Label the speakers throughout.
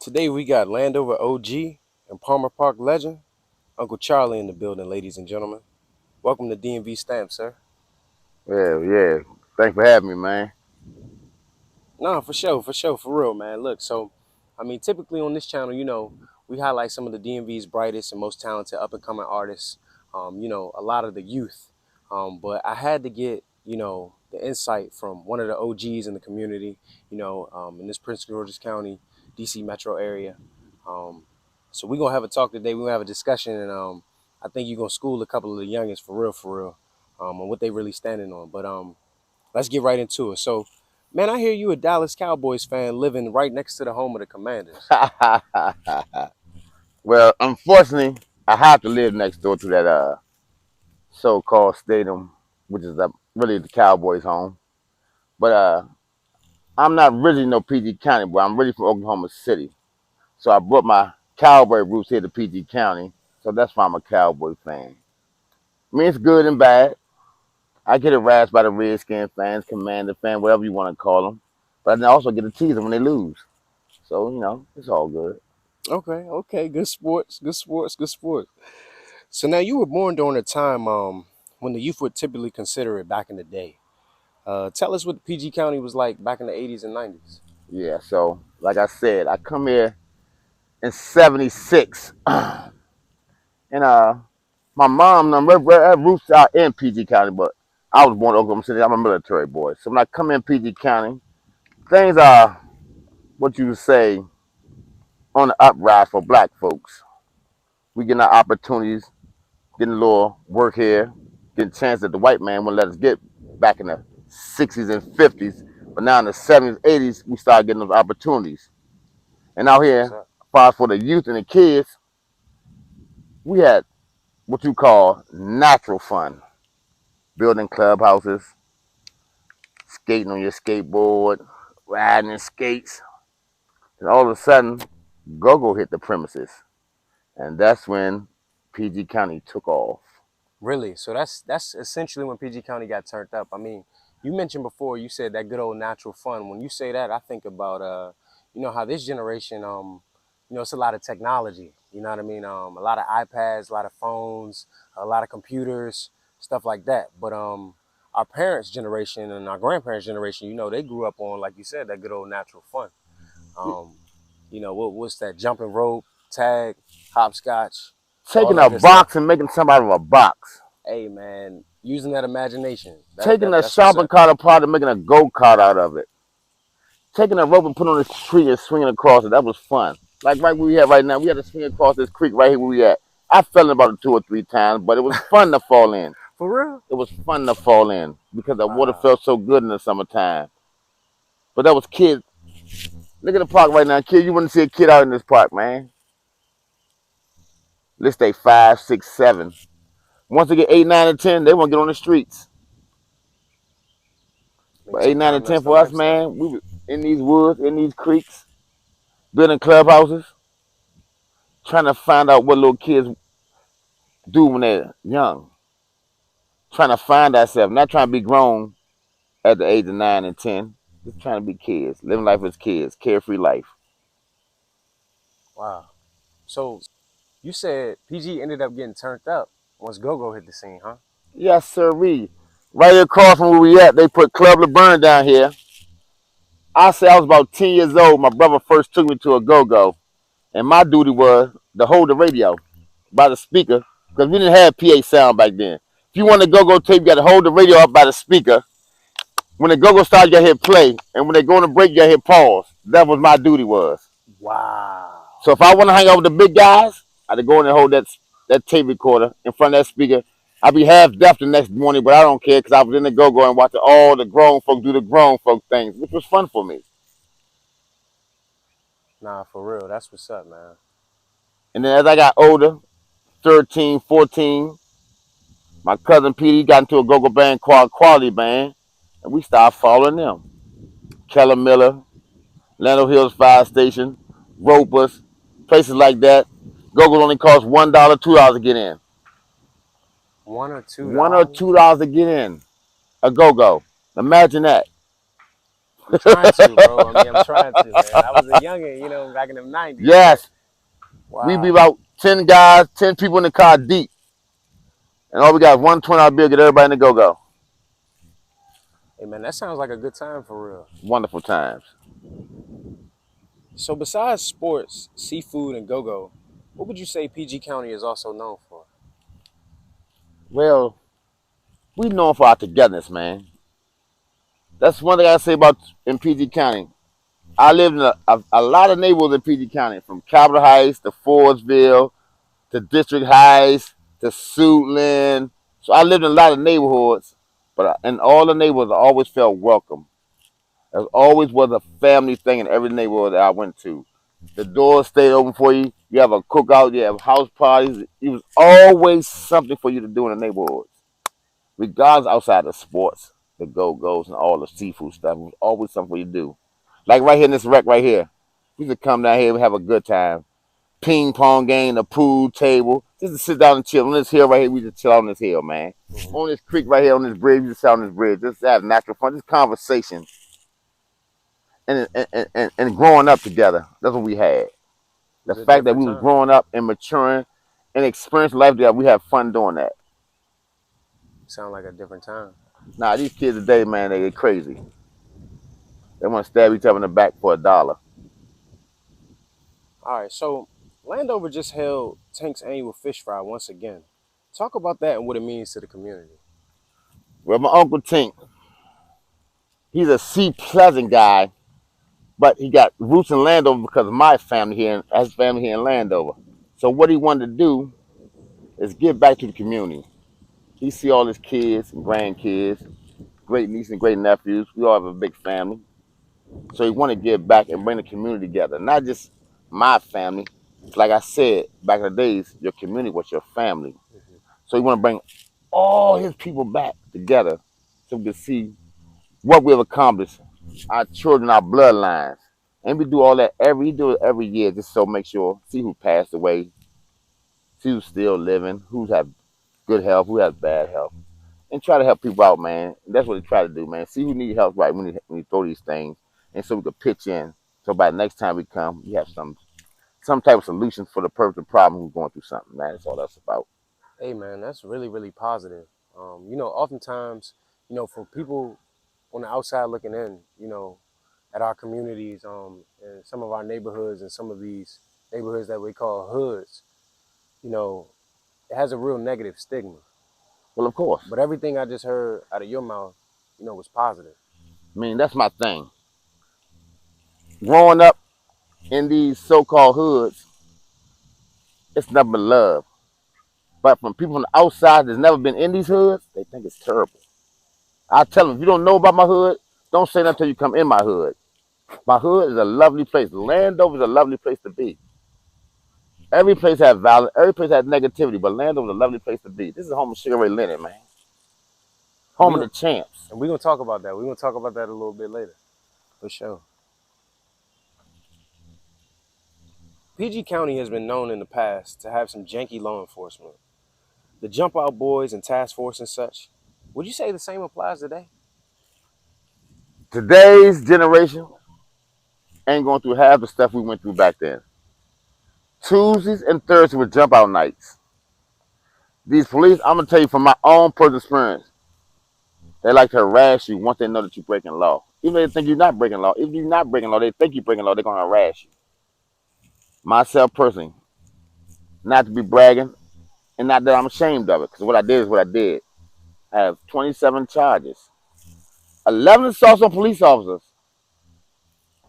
Speaker 1: Today we got Landover OG and Palmer Park legend, Uncle Charlie in the building, ladies and gentlemen. Welcome to DMV Stamp, sir.
Speaker 2: Yeah. Thanks for having me, man.
Speaker 1: No, for real, man. Look, typically on this channel, we highlight some of the DMV's brightest and most talented up and coming artists. A lot of the youth. But I had to get, the insight from one of the OGs in the community, in this Prince George's County, DC metro area. Um, so we're gonna have a talk today. We're gonna have a discussion, and I think you're gonna school a couple of the youngest for real, on what they really standing on. But let's get right into it. So, man, I hear you a Dallas Cowboys fan living right next to the home of the Commanders.
Speaker 2: Well, unfortunately, I have to live next door to that so-called stadium, which is really the Cowboys' home. But I'm not really no PG County boy. I'm really from Oklahoma City. So I brought my Cowboy roots here to PG County. So that's why I'm a Cowboy fan. I mean, it's good and bad. I get harassed by the Redskin fans, Commander fan, whatever you want to call them. But I also get to tease them when they lose. So, it's all good.
Speaker 1: Okay, good sports, good sports, good sports. So now you were born during a time when the youth would typically consider it back in the day. Tell us what PG County was like back in the 80s and 90s.
Speaker 2: Yeah, so like I said, I come here in '76, and my mom, her roots out in PG County, but I was born in Oklahoma City. I'm a military boy, so when I come in PG County, things are what you would say on the uprise for Black folks. We getting our opportunities, getting a little work here, getting a chance that the white man wouldn't let us get back in the '60s and '50s, but now in the '70s, '80s, we start getting those opportunities. And out
Speaker 1: That's what's
Speaker 2: here,
Speaker 1: up.
Speaker 2: as far as for the youth and the kids, we had what you call natural fun, building clubhouses, skating on your skateboard, riding in skates. And all of a sudden, go-go hit the premises. And that's when PG County took off.
Speaker 1: Really? So that's essentially when PG County got turned up. I mean, you mentioned before, you said that good old natural fun. When you say that, I think about how this generation it's a lot of technology. You know what I mean? A lot of iPads, a lot of phones, a lot of computers, stuff like that. But our parents' generation and our grandparents' generation, they grew up on, like you said, that good old natural fun. Um, what's that? Jumping rope, tag, hopscotch, all
Speaker 2: Taking
Speaker 1: that
Speaker 2: a
Speaker 1: good stuff.
Speaker 2: box and making something out of a box.
Speaker 1: Hey man, using that imagination. That,
Speaker 2: Taking
Speaker 1: that
Speaker 2: a
Speaker 1: that's what's
Speaker 2: shopping
Speaker 1: up.
Speaker 2: cart apart and making a go-kart out of it. Taking a rope and putting on this tree and swinging across it. That was fun. Like right where we at right now, we had to swing across this creek right here where we at. I fell in about 2 or 3 times, but it was fun to fall in.
Speaker 1: For real?
Speaker 2: It was fun to fall in because the water
Speaker 1: Wow.
Speaker 2: felt so good in the summertime. But that was kids. Look at the park right now, kid. You wouldn't see a kid out in this park, man. Let's stay 5, 6, 7. Once they get 8, 9, and 10, they want to get on the streets.
Speaker 1: They
Speaker 2: But 8,
Speaker 1: take
Speaker 2: 9, and
Speaker 1: on
Speaker 2: 10
Speaker 1: that's the
Speaker 2: for us,
Speaker 1: lifestyle.
Speaker 2: man, we were in these woods, in these creeks, building clubhouses, trying to find out what little kids do when they're young. Trying to find ourselves, not trying to be grown at the age of 9 and 10. Just trying to be kids, living life as kids, carefree life.
Speaker 1: Wow. So you said PG ended up getting turned up once Go-Go hit the scene, huh?
Speaker 2: Yes, sirree. Right across from where we at, they put Club LeBron down here. I say I was about 10 years old. My brother first took me to a go-go, and my duty was to hold the radio by the speaker because we didn't have PA sound back then. If you want a go-go tape, you got to hold the radio up by the speaker. When the go-go starts, you got to hit play, and when they go on a break, you got to hit pause. That was my duty was.
Speaker 1: Wow.
Speaker 2: So if I want to hang out with the big guys, I had to go in and hold that tape recorder in front of that speaker. I'd be half deaf the next morning, but I don't care because I was in the go-go and watching all the grown folk do the grown folk things, which was fun for me.
Speaker 1: Nah, for real. That's what's up, man.
Speaker 2: And then as I got older, 13, 14, my cousin Petey got into a go-go band called Quality Band, and we started following them. Keller Miller, Lando Hills Fire Station, Ropers, places like that. Go-go only cost $1, $2 to get in.
Speaker 1: One or two
Speaker 2: One or
Speaker 1: dollars?
Speaker 2: $2 to get in a go-go. Imagine that.
Speaker 1: I'm trying to, bro. I mean, I'm trying to, man. I was a youngin', you know, back in the '90s.
Speaker 2: Yes, we be
Speaker 1: Wow.
Speaker 2: about 10 guys, 10 people in the car deep, and all we got is one $20 bill. Get everybody in the go go.
Speaker 1: Hey, man, that sounds like a good time for real.
Speaker 2: Wonderful times.
Speaker 1: So, besides sports, seafood, and go-go, what would you say PG County is also known for?
Speaker 2: Well, we known for our togetherness, man. That's one thing I say about in PG County. I lived in a lot of neighborhoods in PG County, from Capitol Heights to Fordsville to District Heights to Suitland. So I lived in a lot of neighborhoods, but in all the neighborhoods, I always felt welcome. There always was a family thing in every neighborhood that I went to. The doors stayed open for you. You have a cookout. You have house parties. It was always something for you to do in the neighborhoods, regardless outside of sports, the go-go's, and all the seafood stuff. It was always something for you to do. Like right here in this wreck right here. We used to come down here and have a good time. Ping pong game, the pool table, just to sit down and chill. On this hill right here, we just chill on this hill, man.
Speaker 1: Mm-hmm.
Speaker 2: On this creek right here, on this bridge, we just sit on this bridge. Just have natural fun, just conversation. And growing up together. That's what we had. The
Speaker 1: It's a
Speaker 2: fact that
Speaker 1: different
Speaker 2: we was
Speaker 1: time.
Speaker 2: growing up and maturing and experiencing life together, we have fun doing that.
Speaker 1: Sound like a different time.
Speaker 2: Nah, these kids today, man, they get crazy. They want to stab each other in the back for $1.
Speaker 1: All right, so Landover just held Tank's annual fish fry once again. Talk about that and what it means to the community.
Speaker 2: Well, my Uncle Tink, he's a Sea Pleasant guy, but he got roots in Landover because of my family here, and his family here in Landover. So what he wanted to do is give back to the community. He see all his kids and grandkids, great nieces and great nephews. We all have a big family. So he want to give back and bring the community together, not just my family. Like I said, back in the days, your community was your family.
Speaker 1: Mm-hmm.
Speaker 2: So he want to bring all his people back together so we can see what we've accomplished, our children, our bloodlines. And we do all that every year just so make sure, see who passed away, see who's still living, who's have good health, who has bad health, and try to help people out, man. And that's what we try to do, man. See who need help right when we throw these things, and so we can pitch in. So by the next time we come, we have some type of solution for the perfect problem who's going through something, man. That's all that's about.
Speaker 1: Hey, man, that's really, really positive. Oftentimes, for people on the outside looking in, at our communities, and some of our neighborhoods and some of these neighborhoods that we call hoods, you know, it has a real negative stigma.
Speaker 2: Well, of course.
Speaker 1: But everything I just heard out of your mouth, was positive.
Speaker 2: I mean, that's my thing. Growing up in these so-called hoods, it's nothing but love. But from people from the outside that's never been in these hoods, they think it's terrible. I tell them, if you don't know about my hood, don't say nothing until you come in my hood. My hood is a lovely place. Landover is a lovely place to be. Every place has violence, every place has negativity, but Landover is a lovely place to be. This is home of Sugar Ray Leonard, man.
Speaker 1: We
Speaker 2: Home of
Speaker 1: gonna,
Speaker 2: the champs.
Speaker 1: and we're gonna talk about that. We're gonna talk about that a little bit later, for sure. PG County has been known in the past to have some janky law enforcement. The jump out boys and task force and such. Would you say the same applies today?
Speaker 2: Today's generation ain't going through half the stuff we went through back then. Tuesdays and Thursdays were jump out nights. These police, I'm gonna tell you from my own personal experience, they like to harass you once they know that you're breaking law. Even if they think you're not breaking law, if you're not breaking law, they think you're breaking law, they're gonna harass you. Myself personally, not to be bragging, and not that I'm ashamed of it, because what I did is what I did. I have 27 charges. 11 assaults on police officers,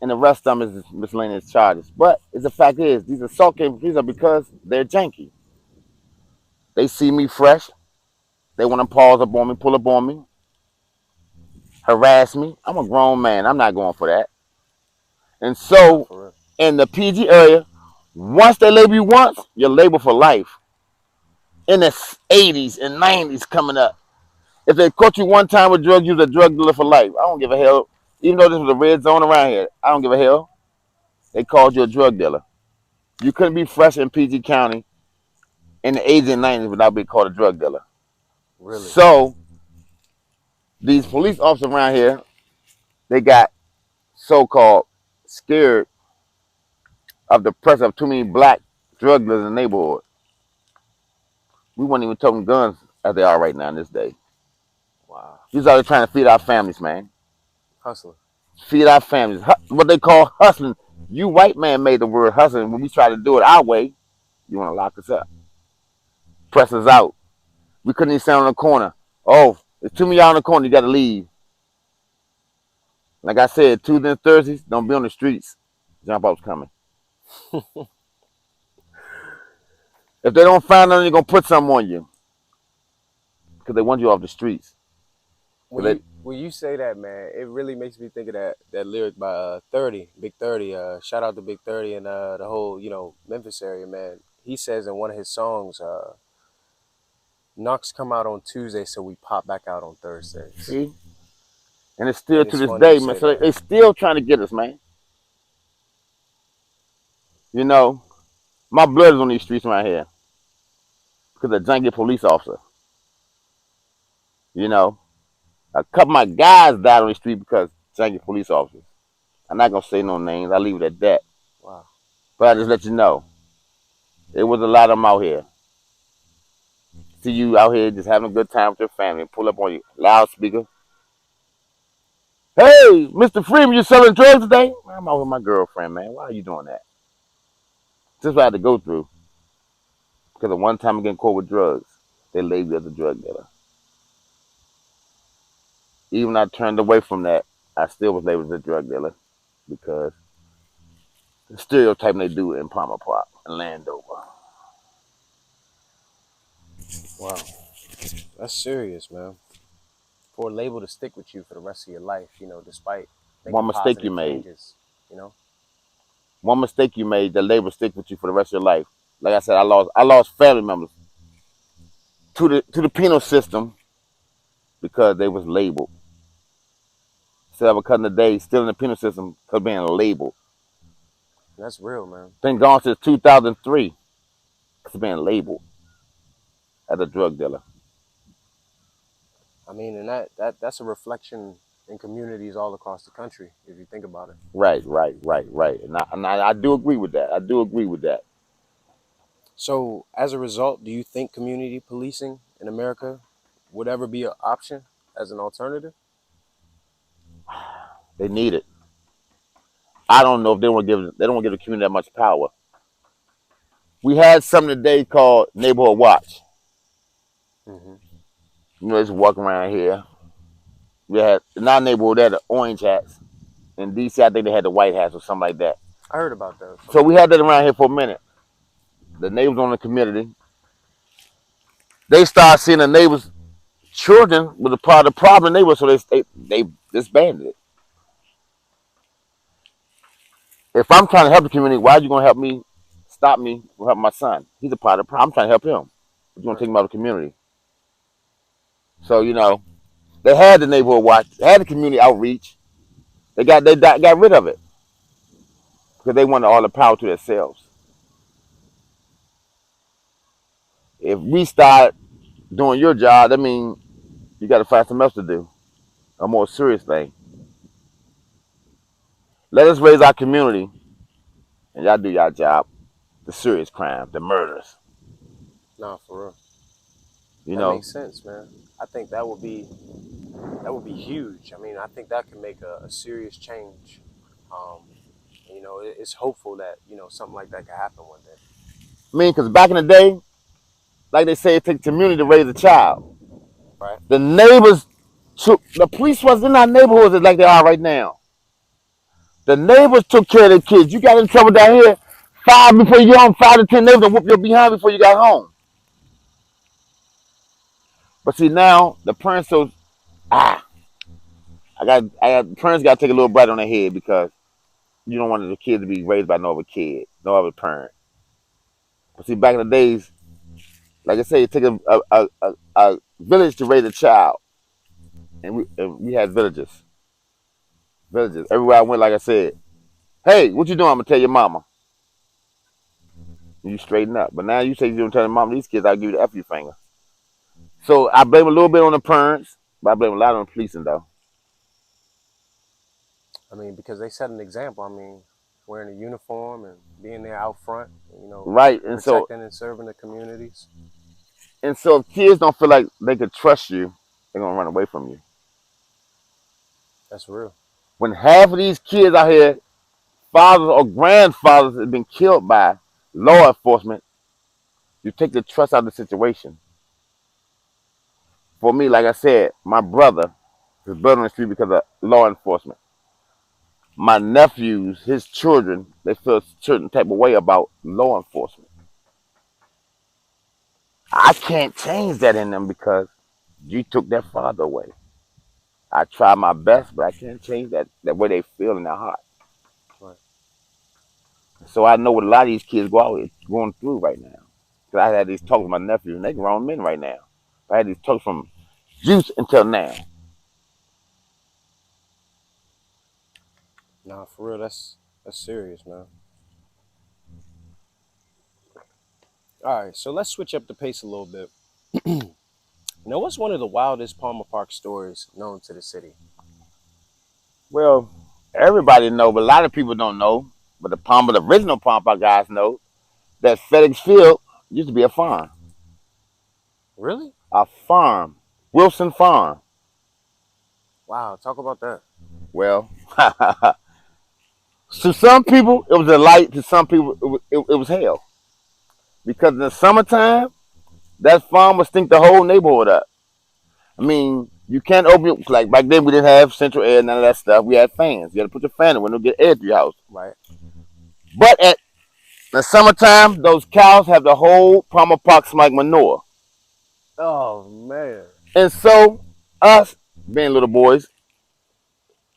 Speaker 2: and the rest of them is miscellaneous charges. But the fact is, these assault cases are because they're janky. They see me fresh. They want to pause up on me, pull up on me, harass me. I'm a grown man. I'm not going for that. And
Speaker 1: Nah,
Speaker 2: so,
Speaker 1: for real.
Speaker 2: in the PG area, once they label you once, you're labeled for life. In the 80s and 90s coming up, if they caught you one time with drugs, you're a drug dealer for life. I don't give a hell. Even though this was a red zone around here, I don't give a hell. They called you a drug dealer. You couldn't be fresh in PG County in the 80s and 90s without being called a drug dealer.
Speaker 1: Really?
Speaker 2: So these police officers around here, they got so-called scared of the presence of too many black drug dealers in the neighborhood. We wouldn't even toting guns as they are right now in this day.
Speaker 1: Wow.
Speaker 2: These are trying to feed our families, man.
Speaker 1: Hustler.
Speaker 2: Feed our families. What they call hustling. You white man made the word hustling. When we try to do it our way, you want to lock us up. Press us out. We couldn't even stand on the corner. Oh, there's too many out on the corner. You got to leave. Like I said, Tuesdays and Thursdays, don't be on the streets. Jump out's coming. If they don't find nothing, they're going to put something on you. Because they want you off the streets.
Speaker 1: When you say that, man, it really makes me think of that lyric by 30, Big 30. Shout out to Big 30 and the whole, Memphis area, man. He says in one of his songs, Knocks come out on Tuesday, so we pop back out on Thursdays.
Speaker 2: See? And it's still
Speaker 1: And
Speaker 2: to
Speaker 1: it's
Speaker 2: this
Speaker 1: funny
Speaker 2: day,
Speaker 1: you
Speaker 2: man.
Speaker 1: say
Speaker 2: So
Speaker 1: that.
Speaker 2: they still trying to get us, man. You know, my blood is on these streets right here. Because of a Janky police officer. You know, a couple of my guys died on the street because Janky police officers. I'm not going to say no names. I'll leave it at that.
Speaker 1: Wow.
Speaker 2: But I just let you know. It was a lot of them out here. See you out here just having a good time with your family. Pull up on your loudspeaker. Hey, Mr. Freeman, you selling drugs today? I'm out with my girlfriend, man. Why are you doing that? This is what I had to go through. Because of one time I getting caught with drugs. They labeled me as a drug dealer. Even I turned away from that, I still was labeled as a drug dealer. Because the stereotype they do in Palmer Park and Landover.
Speaker 1: Wow. That's serious, man. For a label to stick with you for the rest of your life, despite making
Speaker 2: One mistake you
Speaker 1: positive
Speaker 2: made.
Speaker 1: changes.
Speaker 2: One mistake you made, the label stick with you for the rest of your life. Like I said, I lost family members to the penal system because they was labeled. Instead of a cutting the day, still in the penal system because being labeled.
Speaker 1: That's real, man.
Speaker 2: Been gone since 2003 because being labeled as a drug dealer.
Speaker 1: I mean, and that's a reflection in communities all across the country, if you think about it.
Speaker 2: Right. And I do agree with that. I do agree with that.
Speaker 1: So, as a result, do you think community policing in America would ever be an option as an alternative?
Speaker 2: They need it. I don't know if they don't want to give the community that much power. We had something today called Neighborhood Watch.
Speaker 1: Mm-hmm.
Speaker 2: Just walking around here. We had in our neighborhood they had the orange hats. In DC, I think they had the white hats or something like that.
Speaker 1: I heard about that.
Speaker 2: So we had that around here for a minute. The neighbors on the community, they started seeing the neighbors' children was a part of the problem. So they disbanded it. If I'm trying to help the community, why are you gonna help me? Stop me from helping my son? He's a part of the problem. I'm trying to help him. But you're gonna take him out of the community. So they had the neighborhood watch, they had the community outreach. They got rid of it because they wanted all the power to themselves. If we start doing your job, that means you got to find something else to do, a more serious thing. Let us raise our community, and y'all do your job. The serious crimes, the murders.
Speaker 1: Nah, for real.
Speaker 2: You
Speaker 1: That
Speaker 2: know,
Speaker 1: makes sense, man. I think that would be huge. I mean, I think that can make a serious change. Um, it's hopeful that something like that can happen one day.
Speaker 2: I mean, because back in the day, like they say, it takes community to raise a child.
Speaker 1: Right?
Speaker 2: The neighbors, the police wasn't in our neighborhoods like they are right now. The neighbors took care of their kids. You got in trouble down here, 5 to 10 neighbors will whoop your behind before you got home. But see now, the parents so parents got to take a little bite on their head because you don't want the kids to be raised by no other kid, no other parent. But see, back in the days, like I say, it took a village to raise a child, and we had villages. Everywhere I went, like I said, hey, what you doing? I'm gonna tell your mama. You straighten up. But now you say you don't tell your mama, these kids, I'll give you the F you finger. So I blame a little bit on the parents, but I blame a lot on the policing though.
Speaker 1: I mean, because they set an example. I mean, wearing a uniform and being there out front,
Speaker 2: right? And so
Speaker 1: protecting and serving the communities.
Speaker 2: if kids don't feel like they could trust you, they're gonna run away from you.
Speaker 1: That's real.
Speaker 2: When half of these kids out here, fathers or grandfathers, have been killed by law enforcement, you take the trust out of the situation. For me, like I said, my brother is blood on the street because of law enforcement. My nephews, his children, they feel a certain type of way about law enforcement. I can't change that in them because you took their father away. I try my best, but I can't change that way they feel in their heart.
Speaker 1: Right.
Speaker 2: So I know what a lot of these kids going through right now. Cause I had these talks with my nephews, and they grown men right now. I had these talks from youth until now.
Speaker 1: Nah, for real, that's serious, man. All right, so let's switch up the pace a little bit. Now, what's one of the wildest Palmer Park stories known to the city?
Speaker 2: Well, everybody know, but a lot of people don't know. But the original Palm Park guys know that FedEx Field used to be a farm.
Speaker 1: Really?
Speaker 2: A farm. Wilson Farm.
Speaker 1: Wow, talk about that.
Speaker 2: Well, to some people it was a light. To some people it was hell. Because in the summertime, that farm would stink the whole neighborhood up. I mean, you can't open it like back then. We didn't have central air, none of that stuff. We had fans. You had to put your fan in the window to get air to your house.
Speaker 1: Right.
Speaker 2: But at the summertime, those cows have the whole Palmer Park smell like manure.
Speaker 1: Oh man.
Speaker 2: And so, us being little boys,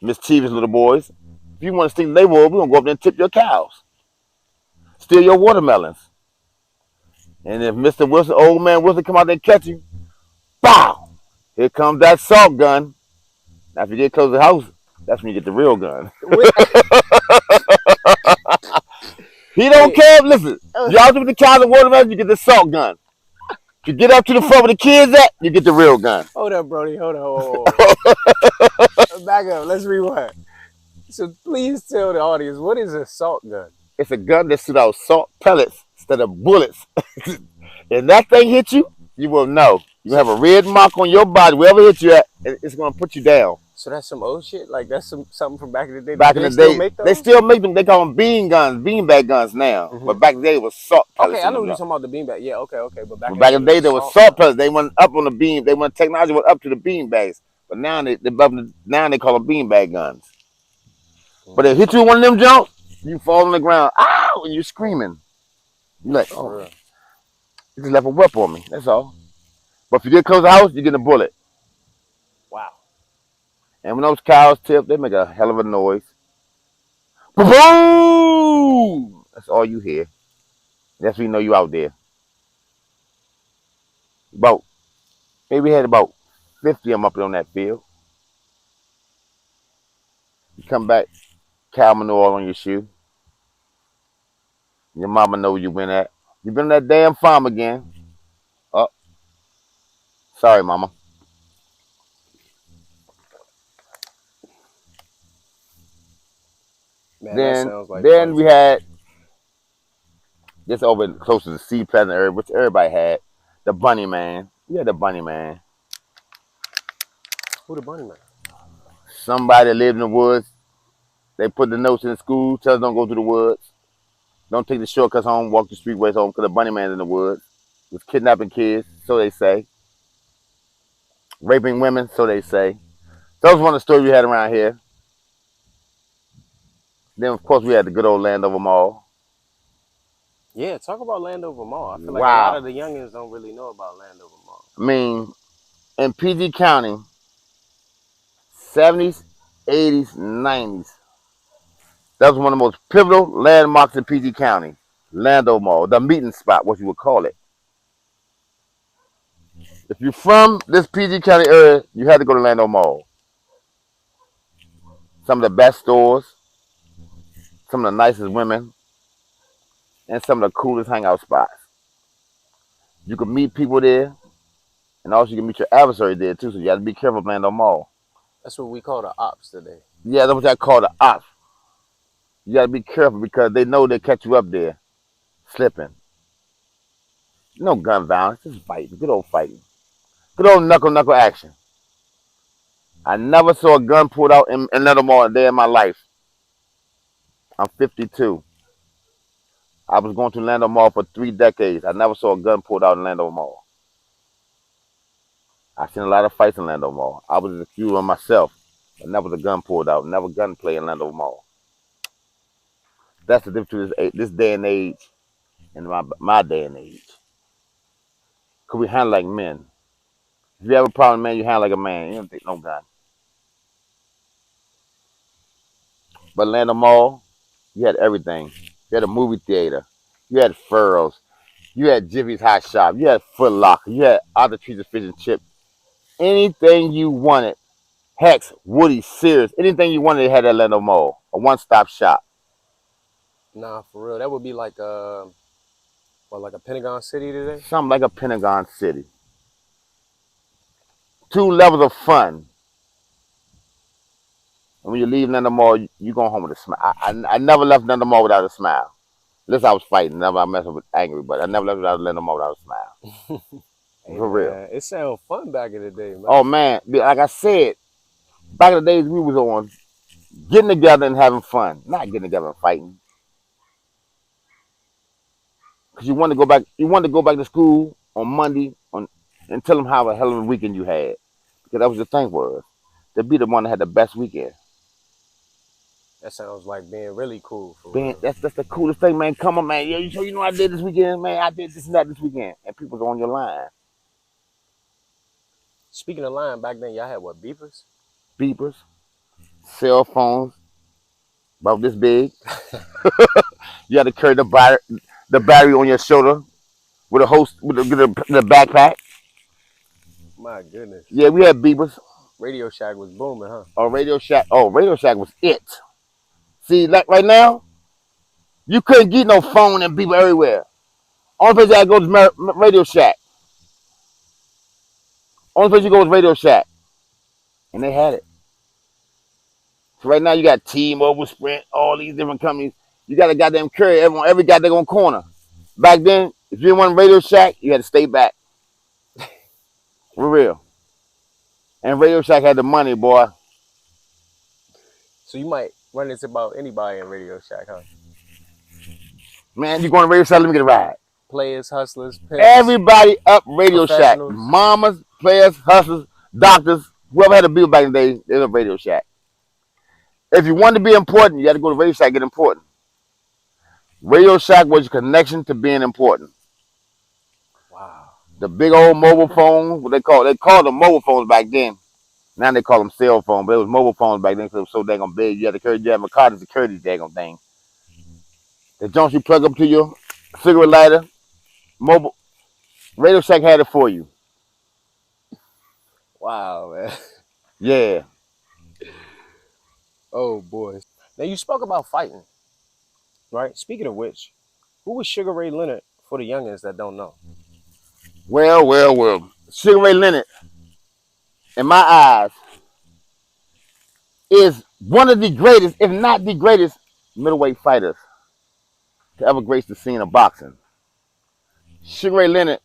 Speaker 2: mischievous little boys, if you want to stink the neighborhood, we're gonna go up there and tip your cows, steal your watermelons. And if Mr. Wilson, old man Wilson, come out there and catch you, bow! Here comes that salt gun. Now, if you get close to the house, that's when you get the real gun. He don't care. Listen, y'all do the cows and watermelons, you get the salt gun. If you get up to the front where the kids at, you get the real gun.
Speaker 1: Hold up, Brody. Hold on. Back up. Let's rewind. So please tell the audience, what is a salt gun?
Speaker 2: It's a gun that shoots out salt pellets instead of bullets. If that thing hits you, you will know. You have a red mark on your body, wherever it hits you at, it's going to put you down.
Speaker 1: So that's some old shit? Like that's something from back in the day?
Speaker 2: Back in the day, they still make them. They call them bean guns, beanbag guns now. Mm-hmm. But back in the day, it was salt pellets.
Speaker 1: Okay, I know what you're talking about, the beanbag. Yeah, okay. But
Speaker 2: back in the day, there was salt pellets. They went up on the beam. They went technology went up to the beanbags. But now they call them beanbag guns. Mm-hmm. But if hit you with one of them jumps, you fall on the ground. Ow! And you're screaming. You're like, oh, you just left a whip on me. That's all. But if you get close to the house, you get a bullet.
Speaker 1: Wow.
Speaker 2: And when those cows tip, they make a hell of a noise. Boom! That's all you hear. That's when you know you out there. Maybe we had about 50 of them up there on that field. You come back, cow manure all on your shoe. Your mama know where you been at. You been on that damn farm again. Oh, sorry, mama. Man, then we had just over close to the Sea Pleasant area, which everybody had. The Bunny Man. We had the Bunny Man.
Speaker 1: Who the Bunny Man?
Speaker 2: Somebody that lived in the woods. They put the notes in the school, tell us don't go to the woods. Don't take the shortcuts home, walk the streetways home, because the Bunny Man's in the woods. Was kidnapping kids, so they say. Raping women, so they say. That was one of the stories we had around here. Then, of course, we had the good old Landover Mall.
Speaker 1: Yeah, talk about Landover Mall. I feel like a lot of the youngins don't really know about Landover Mall.
Speaker 2: I mean, in PG County, 70s, 80s, 90s, that was one of the most pivotal landmarks in PG County. Landover Mall, the meeting spot, what you would call it. If you're from this PG County area, you had to go to Landover Mall. Some of the best stores, some of the nicest women, and some of the coolest hangout spots. You could meet people there, and also you can meet your adversary there too, so you got to be careful of Landover Mall.
Speaker 1: That's what we call the ops today.
Speaker 2: Yeah, that's what I call the ops. You gotta be careful because they know they catch you up there slipping. No gun violence, just fighting. Good old fighting. Good old knuckle action. I never saw a gun pulled out in another mall a day in my life. I'm 52. I was going to Lando Mall for 3 decades. I never saw a gun pulled out in Lando Mall. I've seen a lot of fights in Lando Mall. I was a few of myself, but never was a gun pulled out. Never gunplay in Lando Mall. That's the difference between this day and age and my day and age. Cause we handle like men. If you have a problem, man, you handle like a man. You don't take no gun. But Lando Mall, you had everything. You had a movie theater. You had furrows. You had Jiffy's Hot Shop. You had Foot Locker. You had other treats of fish and chip. Anything you wanted. Hex, Woody, Sears, anything you wanted, they had at Lando Mall. A one-stop shop.
Speaker 1: Nah, for real. That would be like like a Pentagon City today.
Speaker 2: Something like a Pentagon City. 2 levels of fun. And when you leave Lando Mall, you go home with a smile. I never left Lando Mall without a smile. Unless I was fighting. Never I messing with angry, but I never left without Lando Mall without a smile.
Speaker 1: Hey
Speaker 2: For real.
Speaker 1: man, it sounded fun back in the day, man.
Speaker 2: Oh man, like I said, back in the days we was on getting together and having fun, not getting together and fighting. Cause you want to go back. You want to go back to school on Monday and tell them how a hell of a weekend you had. Because that was the thing was to be the one that had the best weekend.
Speaker 1: That sounds like being really cool, for
Speaker 2: Man,
Speaker 1: real.
Speaker 2: that's the coolest thing, man. Come on, man. Yeah, you know what I did this weekend, man. I did this and that this weekend, and people's on your line.
Speaker 1: Speaking of line, back then y'all had what, beepers?
Speaker 2: Beepers, cell phones, about this big. You had to carry the battery on your shoulder with a host with the backpack.
Speaker 1: My goodness.
Speaker 2: Yeah, we had beepers.
Speaker 1: Radioshack was booming, huh?
Speaker 2: Oh, Radio Shack. Oh, Radio Shack was it. See, like right now, you couldn't get no phone and people everywhere. Only place you gotta go is Radio Shack. Only place you go is Radio Shack, and they had it. So right now you got T-Mobile, Sprint, all these different companies. You got a goddamn carry every goddamn corner. Back then, if you didn't want Radio Shack, you had to stay back. For real. And Radio Shack had the money, boy.
Speaker 1: So you might run into about anybody in Radioshack, huh?
Speaker 2: Man, you going to Radio Shack? Let me get a ride.
Speaker 1: Players, hustlers, pimps,
Speaker 2: Everybody up Radio Shack.
Speaker 1: professionals.
Speaker 2: Mamas, players, hustlers, doctors, whoever had a bill back in the day, they was Radio Shack. If you wanted to be important, you had to go to Radio Shack to get important. Radio Shack was your connection to being important.
Speaker 1: Wow.
Speaker 2: The big old mobile phones, what they called them mobile phones back then. Now they call them cell phones, but it was mobile phones back then because it was so dang big. You had to carry a card to secure these dang thing. The joints you plug up to your cigarette lighter, mobile. Radio Shack had it for you.
Speaker 1: Wow, man.
Speaker 2: Yeah.
Speaker 1: Oh boy. Now you spoke about fighting, right? Speaking of which, who was Sugar Ray Leonard for the youngins that don't know?
Speaker 2: Well. Sugar Ray Leonard, in my eyes, is one of the greatest, if not the greatest, middleweight fighters to ever grace the scene of boxing. Sugar Ray Leonard,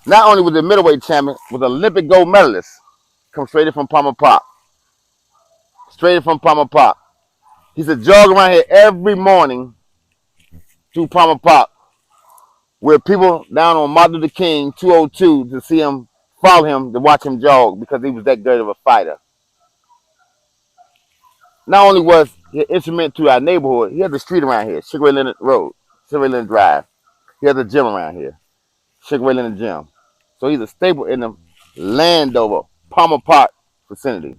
Speaker 2: not only was a middleweight champion, was an Olympic gold medalist. Come straight from Palmer Park. Straight from Palmer Park. He's a jog around here every morning through Palmer Park, where people down on Martin Luther King 202 to see him, follow him, to watch him jog because he was that good of a fighter. Not only was he an instrument to our neighborhood, he had the street around here, Sugar Ray Leonard Road, Sugar Ray Leonard Drive. He has a gym around here, Sugar Ray Leonard Gym. So he's a staple in the Landover, Palmer Park vicinity.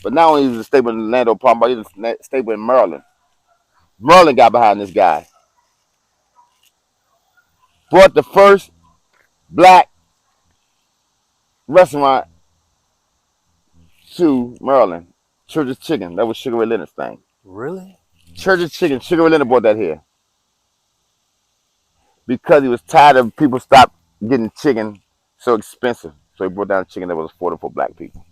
Speaker 2: But not only is he a staple in Landover, Palmer Park, he's a staple in Maryland. Maryland got behind this guy. Brought the first black restaurant to Maryland, Church's Chicken. That was Sugar Ray Leonard's thing.
Speaker 1: Really?
Speaker 2: Church's Chicken, Sugar Ray Leonard brought that here. Because he was tired of people stop getting chicken so expensive. So he brought down chicken that was affordable for black people.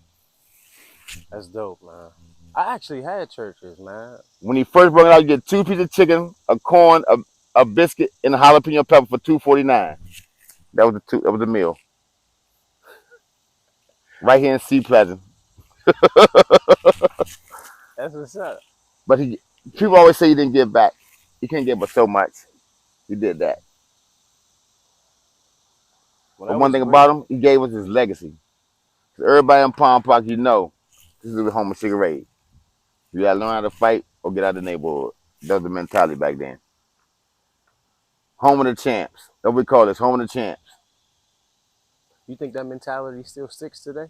Speaker 1: That's dope, man. I actually had churches, man.
Speaker 2: When he first brought it out, you get 2 pieces of chicken, a corn, a biscuit, and a jalapeno pepper for $2.49. That was the meal right here in Sea Pleasant.
Speaker 1: That's what's up.
Speaker 2: But people always say he didn't give back. He couldn't give but so much. He did that.
Speaker 1: Well,
Speaker 2: But
Speaker 1: that
Speaker 2: one
Speaker 1: was
Speaker 2: thing
Speaker 1: great.
Speaker 2: about him, he gave us his legacy. So everybody in Palm Park, this is the home of Sugar Ray. You gotta learn how to fight or get out of the neighborhood. That was the mentality back then. Home of the champs. That's what we call this, home of the champs.
Speaker 1: You think that mentality still sticks today?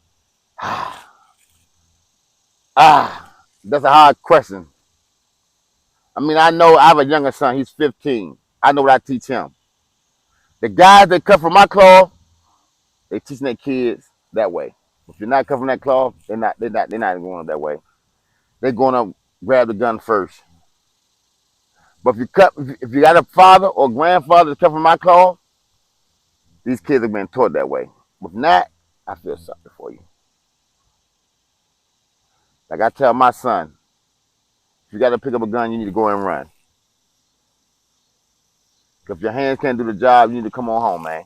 Speaker 2: That's a hard question. I mean, I know I have a younger son. He's 15. I know what I teach him. The guys that cut from my cloth, they teaching their kids that way. If you're not covering that cloth, they're not going that way. They're going to grab the gun first. But if you got a father or grandfather that's cut from my cloth, these kids have been taught that way. If not, I feel sorry for you. Like I tell my son, if you got to pick up a gun, you need to go and run. If your hands can't do the job, you need to come on home, man.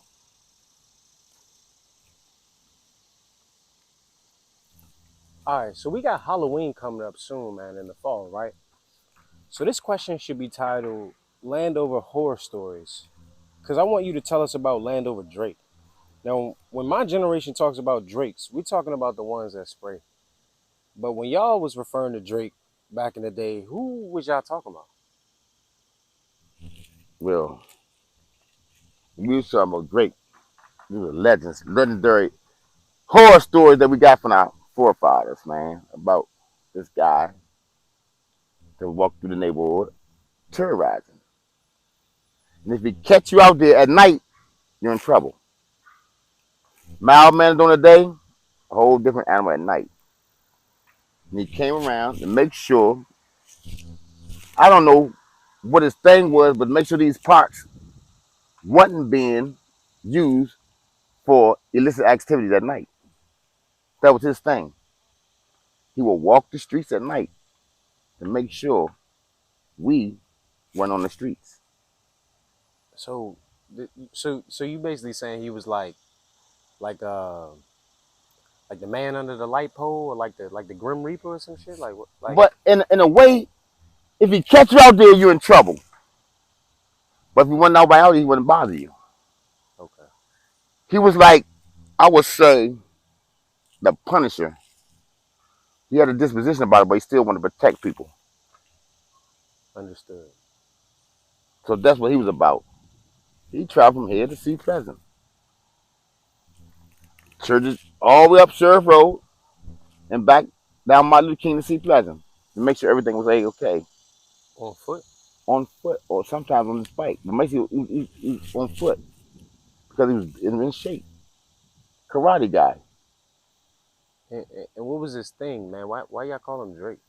Speaker 1: All right, so we got Halloween coming up soon, man, in the fall, right? So this question should be titled Landover Horror Stories. Because I want you to tell us about Landover Drake. Now, when my generation talks about Drakes, we're talking about the ones that spray. But when y'all was referring to Drake back in the day, who was y'all talking about?
Speaker 2: Well, we was talking about great, these were legends, legendary horror stories that we got from our forefathers, man, about this guy that walked through the neighborhood terrorizing. And if he catch you out there at night, you're in trouble. Mild mannered on the day, a whole different animal at night. And he came around to make sure, I don't know what his thing was, but make sure these parks wasn't being used for illicit activities at night. That was his thing. He would walk the streets at night to make sure we weren't on the streets.
Speaker 1: So, so you basically saying he was like like the man under the light pole, or like the Grim Reaper or some shit, like what, like
Speaker 2: But in a way, if he catch you out there, you're in trouble. But if you wasn't nobody out, he wouldn't bother you.
Speaker 1: okay,
Speaker 2: He was like, I would say, the Punisher. He had a disposition about it, but he still wanted to protect people.
Speaker 1: understood.
Speaker 2: So that's what he was about. He traveled from here to see Pleasant. Churches all the way up Sheriff Road and back down Martin Luther King to see Pleasant to make sure everything was A-okay.
Speaker 1: On foot.
Speaker 2: On foot or sometimes on his bike. But mostly he was on foot because he was in shape. Karate guy.
Speaker 1: And what was his thing, man? Why y'all call him Drake?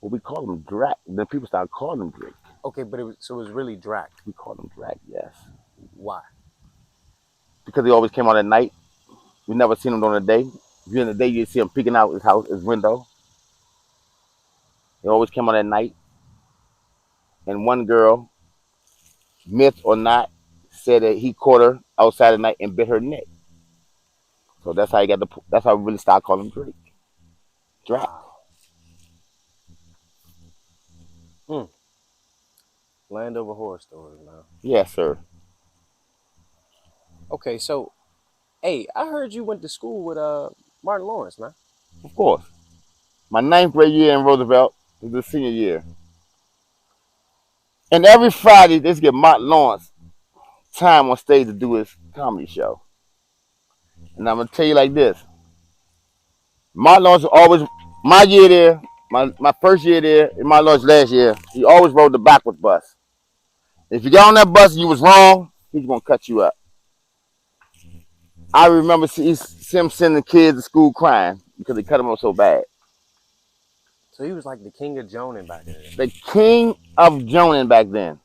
Speaker 2: Well, we call him Drac. Then people started calling him Drake.
Speaker 1: Okay, but it was really Drac.
Speaker 2: We called him Drac, yes.
Speaker 1: Why?
Speaker 2: Because he always came out at night. We never seen him during the day. During the day, you see him peeking out his house, his window. He always came out at night. And one girl, myth or not, said that he caught her outside at night and bit her neck. So that's how he got the. That's how we really started calling him Drake. Drac.
Speaker 1: Wow. Hmm. Landover Horror Stories, man.
Speaker 2: Yes, sir.
Speaker 1: Okay, so hey, I heard you went to school with Martin Lawrence, man.
Speaker 2: Of course. My ninth grade year in Roosevelt was the senior year. And every Friday, they used to get Martin Lawrence time on stage to do his comedy show. And I'm going to tell you like this. Martin Lawrence always, my year there, my first year there, and Martin Lawrence last year, he always rode the backwards bus. If you got on that bus and you was wrong, he's going to cut you up. I remember him sending kids to school crying because they cut them up so bad.
Speaker 1: So he was like the king of Jonin back in the day.
Speaker 2: The king of Jonin back then.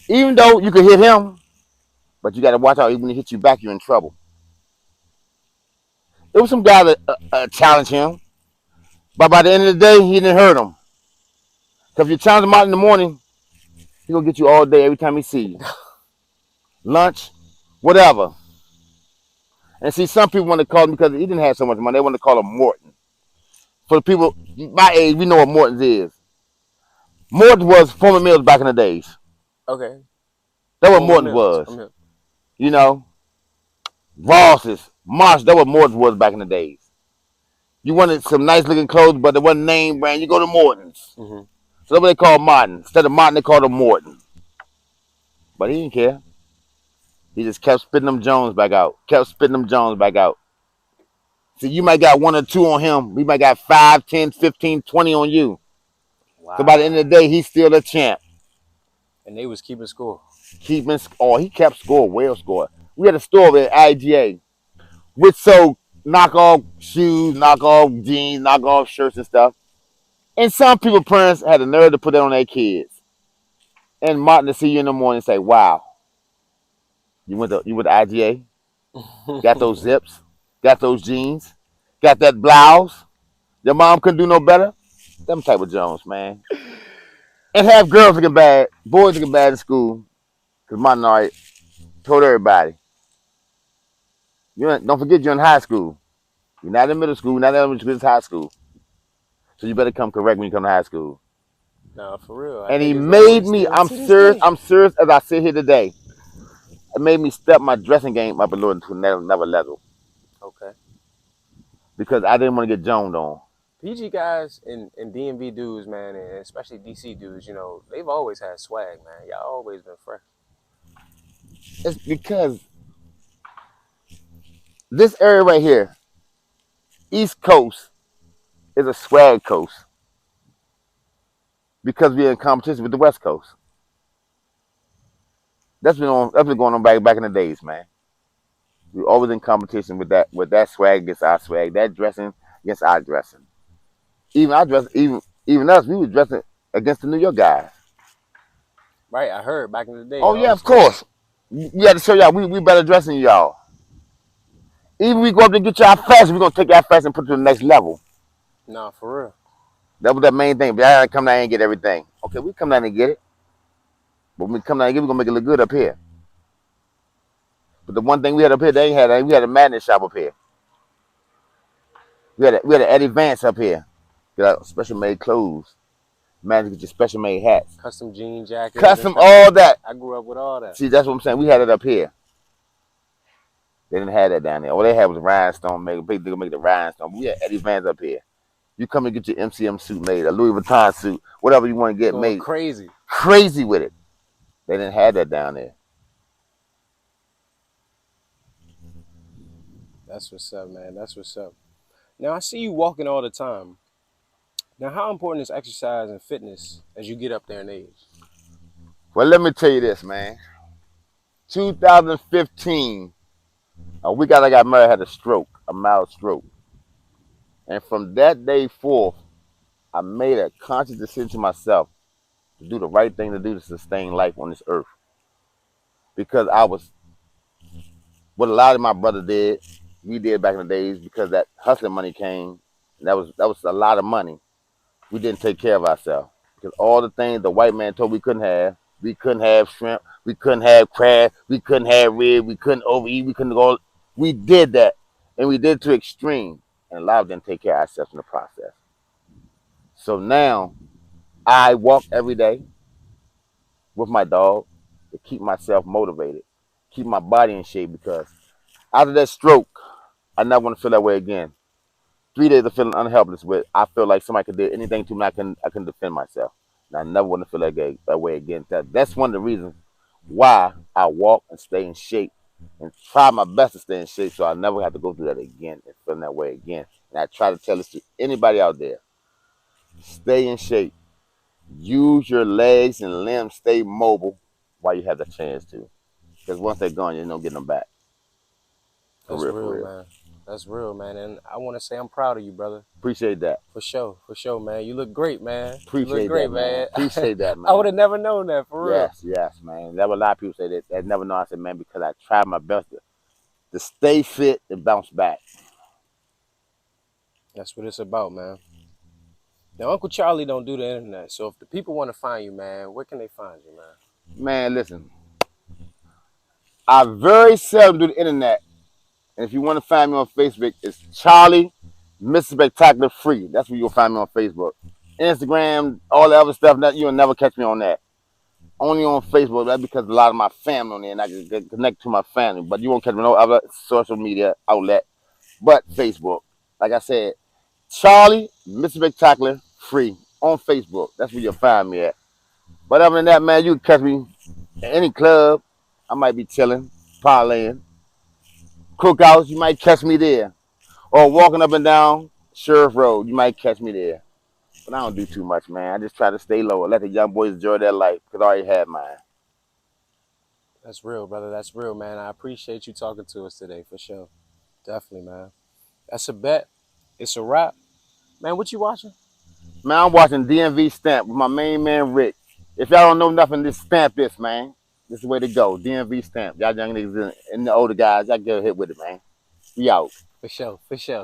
Speaker 2: Even though you could hit him, but you got to watch out. Even when he hits you back, you're in trouble. There was some guy that challenged him. But by the end of the day, he didn't hurt him. Because if you challenge him out in the morning, he gonna get you all day every time he see you. Lunch, whatever. And see, some people want to call him because he didn't have so much money. They want to call him Morton. For the people my age, we know what Morton's is. Morton was former Mills back in the days.
Speaker 1: Okay.
Speaker 2: That's what
Speaker 1: Former
Speaker 2: Morton
Speaker 1: Mills.
Speaker 2: was. You know, Ross's, Marsh. That's what Morton was back in the days. You wanted some nice looking clothes, but there wasn't name brand. You go to Morton's.
Speaker 1: Mm-hmm.
Speaker 2: So that's what they call Martin. Instead of Martin, they called him Morton. But he didn't care. He just kept spitting them Jones back out. Kept spitting them Jones back out. See, you might got 1 or 2 on him. We might got 5, 10, 15, 20 on you.
Speaker 1: Wow.
Speaker 2: So by the end of the day, he's still a champ.
Speaker 1: And they was keeping score.
Speaker 2: He kept score, well score. We had a store at IGA, which sold knockoff shoes, knockoff jeans, knockoff shirts and stuff. And some people, parents, had the nerve to put that on their kids. And Martin to see you in the morning and say, wow, you went to IGA, got those zips, got those jeans, got that blouse. Your mom couldn't do no better. Them type of Jones, man. And have girls looking bad, boys looking bad in school. Because Martin already told everybody, don't forget you're in high school. You're not in middle school, you're not in elementary school, it's high school. So you better come correct when you come to high school.
Speaker 1: No, for real.
Speaker 2: And he made me, I'm serious as I sit here today. It made me step my dressing game up a little to another level.
Speaker 1: Okay.
Speaker 2: Because I didn't want to get joned on.
Speaker 1: PG guys and DMV dudes, man, and especially DC dudes, you know, they've always had swag, man. Y'all always been fresh.
Speaker 2: It's because this area right here, East Coast, is a swag coast. Because we're in competition with the West Coast. That's been going on back in the days, man. We always in competition with that swag against our swag, that dressing against our dressing. Even us, we were dressing against the New York guys.
Speaker 1: Right, I heard back in the day.
Speaker 2: Oh yeah, of course. We had to show y'all we better dressing y'all. Even we go up to get y'all fashion, we're gonna take our fashion and put it to the next level.
Speaker 1: Nah, for real.
Speaker 2: That was that main thing. But I come down and get everything. Okay, we come down and get it. But when we come down and get it, we're gonna make it look good up here. But the one thing we had up here, they ain't had. We had a madness shop up here. We had an Eddie Vance up here. Get out special made clothes. Man, get your special made hats.
Speaker 1: Custom jean jackets.
Speaker 2: Custom all that.
Speaker 1: I grew up with all that.
Speaker 2: See, that's what I'm saying. We had it up here. They didn't have that down there. All they had was rhinestone. Make the rhinestone. But we had Eddie Vance up here. You come and get your MCM suit made, a Louis Vuitton suit, whatever you want to get made.
Speaker 1: Crazy.
Speaker 2: Crazy with it. They didn't have that down there.
Speaker 1: That's what's up, man. That's what's up. Now, I see you walking all the time. Now, how important is exercise and fitness as you get up there in age?
Speaker 2: Well, let me tell you this, man. 2015, a week after I got married, I had a mild stroke. And from that day forth, I made a conscious decision to myself to do the right thing to do to sustain life on this earth. Because I was, what a lot of my brother did, we did back in the days, because that hustling money came, and that was a lot of money. We didn't take care of ourselves. Because all the things the white man told we couldn't have shrimp, we couldn't have crab, we couldn't have rib, we couldn't overeat, we couldn't go. We did that, and we did it to extreme, and a lot of them didn't take care of ourselves in the process. So now, I walk every day with my dog to keep myself motivated, keep my body in shape, because after that stroke, I never want to feel that way again. 3 days of feeling unhelpless with, I feel like somebody could do anything to me, I can defend myself. And I never want to feel that way again. That's one of the reasons why I walk and stay in shape and try my best to stay in shape, so I never have to go through that again and feel that way again. And I try to tell this to anybody out there. Stay in shape. Use your legs and limbs. Stay mobile while you have the chance to. Because once they're gone, you're not getting them back.
Speaker 1: That's real, man. That's real, man. And I want to say I'm proud of you, brother.
Speaker 2: Appreciate that.
Speaker 1: For sure, man. You look great, man.
Speaker 2: Appreciate
Speaker 1: you look great,
Speaker 2: that, man. Appreciate that, man.
Speaker 1: I would have never known that, for real.
Speaker 2: Yes, man. There were a lot of people say that. I never know. I said, man, because I tried my best to stay fit and bounce back.
Speaker 1: That's what it's about, man. Now, Uncle Charlie don't do the internet, so if the people want to find you, man, where can they find you, man?
Speaker 2: Man, listen, I very seldom do the internet. And if you want to find me on Facebook, it's Charlie Mr. Spectacular Free. That's where you'll find me on Facebook. Instagram, all the other stuff, that you'll never catch me on that. Only on Facebook. That's because a lot of my family on there and I can get connect to my family. But you won't catch me on no other social media outlet but Facebook. Like I said, Charlie Mr. Spectacular Free on Facebook. That's where you'll find me at. But other than that, man, you can catch me in any club. I might be chilling, parlaying. Cookouts, you might catch me there. Or walking up and down Sheriff Road, you might catch me there. But I don't do too much, man. I just try to stay low and let the young boys enjoy their life because I already had mine.
Speaker 1: That's real, brother. That's real, man. I appreciate you talking to us today, for sure. Definitely, man. That's a bet. It's a wrap. Man, what you watching?
Speaker 2: Man, I'm watching DMV Stamp with my main man Rick. If y'all don't know nothing, just stamp this, man. This is the way to go. DMV Stamp. Y'all young niggas and the older guys, y'all get a hit with it, man. We out.
Speaker 1: For sure, for sure.